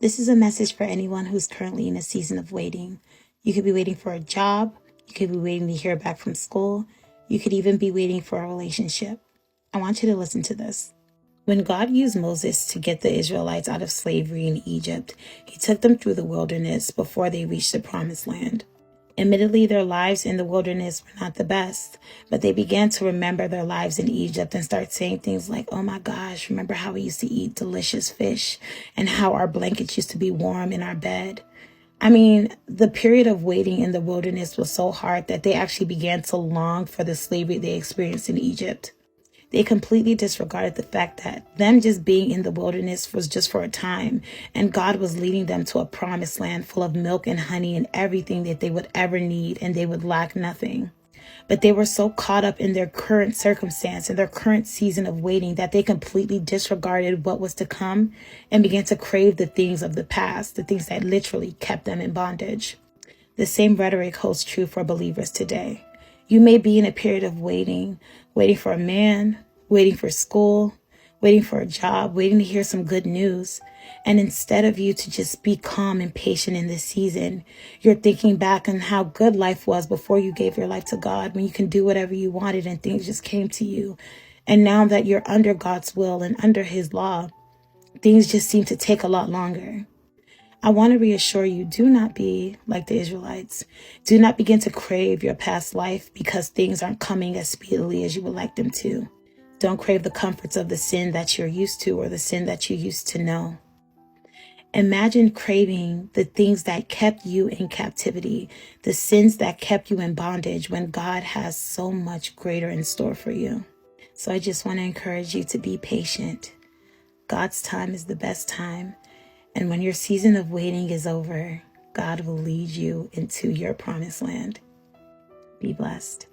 This is a message for anyone who's currently in a season of waiting. You could be waiting for a job. You could be waiting to hear back from school. You could even be waiting for a relationship. I want you to listen to this. When God used Moses to get the Israelites out of slavery in Egypt, he took them through the wilderness before they reached the promised land. Admittedly, their lives in the wilderness were not the best, but they began to remember their lives in Egypt and start saying things like, oh my gosh, remember how we used to eat delicious fish and how our blankets used to be warm in our bed? I mean, the period of waiting in the wilderness was so hard that they actually began to long for the slavery they experienced in Egypt. They completely disregarded the fact that them just being in the wilderness was just for a time, and God was leading them to a promised land full of milk and honey and everything that they would ever need, and they would lack nothing. But they were so caught up in their current circumstance and their current season of waiting that they completely disregarded what was to come and began to crave the things of the past, the things that literally kept them in bondage. The same rhetoric holds true for believers today. You may be in a period of waiting for a man, waiting for school, waiting for a job, waiting to hear some good news. And instead of you to just be calm and patient in this season, you're thinking back on how good life was before you gave your life to God, when you can do whatever you wanted and things just came to you. And now that you're under God's will and under his law, things just seem to take a lot longer. I want to reassure you, do not be like the Israelites. Do not begin to crave your past life because things aren't coming as speedily as you would like them to. Don't crave the comforts of the sin that you're used to or the sin that you used to know. Imagine craving the things that kept you in captivity, the sins that kept you in bondage when God has so much greater in store for you. So I just want to encourage you to be patient. God's time is the best time. And when your season of waiting is over, God will lead you into your promised land. Be blessed.